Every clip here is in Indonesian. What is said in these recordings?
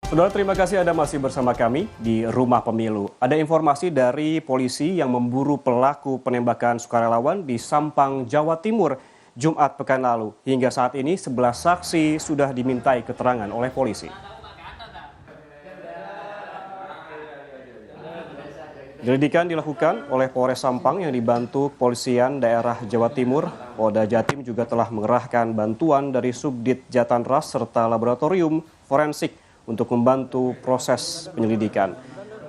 Saudara, terima kasih Anda masih bersama kami di Rumah Pemilu. Ada informasi dari polisi yang memburu pelaku penembakan sukarelawan di Sampang, Jawa Timur, Jumat pekan lalu. Hingga saat ini 11 saksi sudah dimintai keterangan oleh polisi. Penyelidikan dilakukan oleh Polres Sampang yang dibantu Kepolisian Daerah Jawa Timur. Polda Jatim juga telah mengerahkan bantuan dari Subdit Jatanras serta Laboratorium Forensik untuk membantu proses penyelidikan.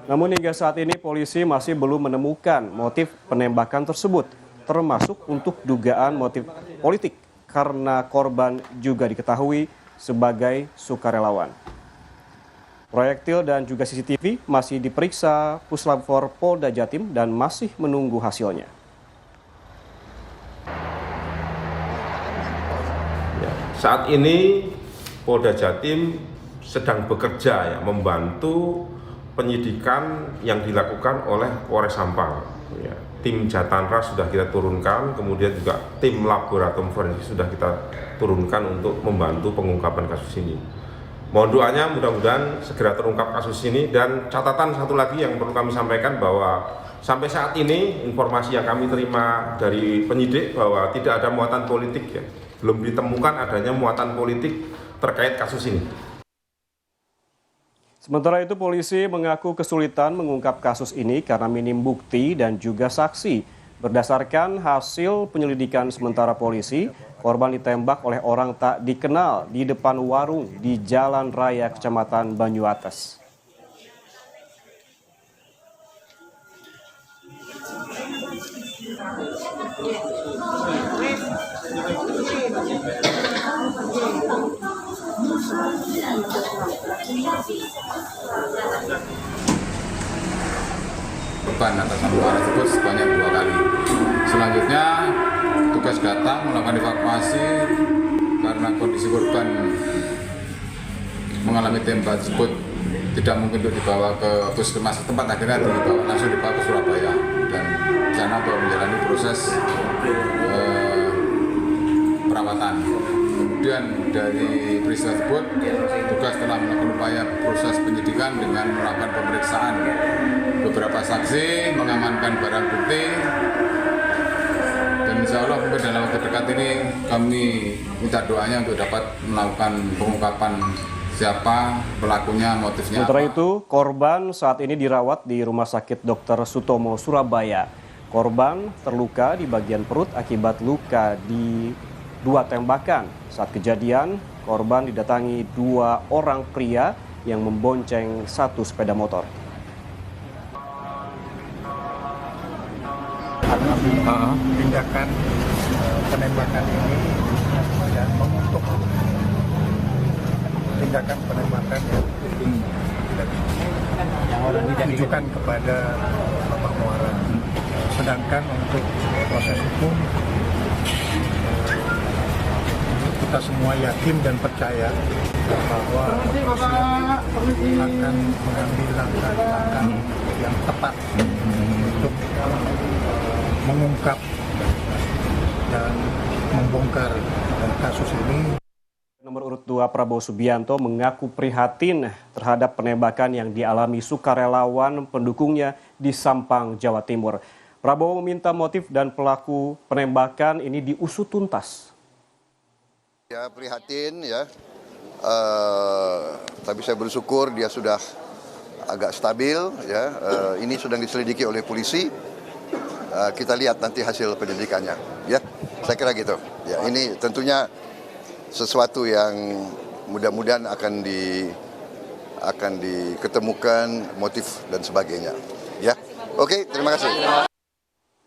Namun hingga saat ini polisi masih belum menemukan motif penembakan tersebut, termasuk untuk dugaan motif politik karena korban juga diketahui sebagai sukarelawan. Proyektil dan juga CCTV masih diperiksa Puslab 4 Polda Jatim dan masih menunggu hasilnya. Saat ini Polda Jatim sedang bekerja ya, membantu penyidikan yang dilakukan oleh Polres Sampang. Ya, tim Jatanras sudah kita turunkan, kemudian juga tim Laboratorium Forensik sudah kita turunkan untuk membantu pengungkapan kasus ini. Mohon doanya mudah-mudahan segera terungkap kasus ini. Dan catatan satu lagi yang perlu kami sampaikan bahwa sampai saat ini informasi yang kami terima dari penyidik bahwa tidak ada muatan politik ya. Belum ditemukan adanya muatan politik terkait kasus ini. Sementara itu polisi mengaku kesulitan mengungkap kasus ini karena minim bukti dan juga saksi. Berdasarkan hasil penyelidikan sementara polisi, korban ditembak oleh orang tak dikenal di depan warung di Jalan Raya Kecamatan Banyuates. Korban atas nama tersebut sebanyak 2 kali. Selanjutnya tugas datang melakukan evakuasi karena kondisi korban mengalami tembak tersebut tidak mungkin untuk dibawa ke puskesmas tempat, akhirnya langsung dibawa ke Surabaya dan di sana baru menjalani proses perawatan. Kemudian dari peristiwa tersebut tugas telah melakukan upaya proses penyidikan dengan melakukan pemeriksaan beberapa saksi, mengamankan barang bukti, dan insya Allah mungkin dalam waktu dekat ini kami minta doanya untuk dapat melakukan pengungkapan siapa pelakunya, motifnya. Sementara itu, korban saat ini dirawat di Rumah Sakit Dr. Sutomo, Surabaya. Korban terluka di bagian perut akibat luka di 2 tembakan. Saat kejadian, korban didatangi 2 orang pria yang membonceng 1 sepeda motor. Tindakan penembakan ini dan mengutuk tindakan penembakan yang ditujukan kepada Bapak Muara. Sedangkan untuk proses hukum kita semua yakin dan percaya bahwa kepolisian akan mengambil langkah-langkah yang tepat untuk mengungkap dan membongkar kasus ini. Nomor urut 2 Prabowo Subianto mengaku prihatin terhadap penembakan yang dialami sukarelawan pendukungnya di Sampang, Jawa Timur. Prabowo meminta motif dan pelaku penembakan ini diusut tuntas. Ya, prihatin ya, tapi saya bersyukur dia sudah agak stabil ya. Ini sedang diselidiki oleh polisi. Kita lihat nanti hasil penyelidikannya ya. Saya kira gitu. Ya, ini tentunya sesuatu yang mudah-mudahan akan diketemukan motif dan sebagainya. Ya. Oke, terima kasih.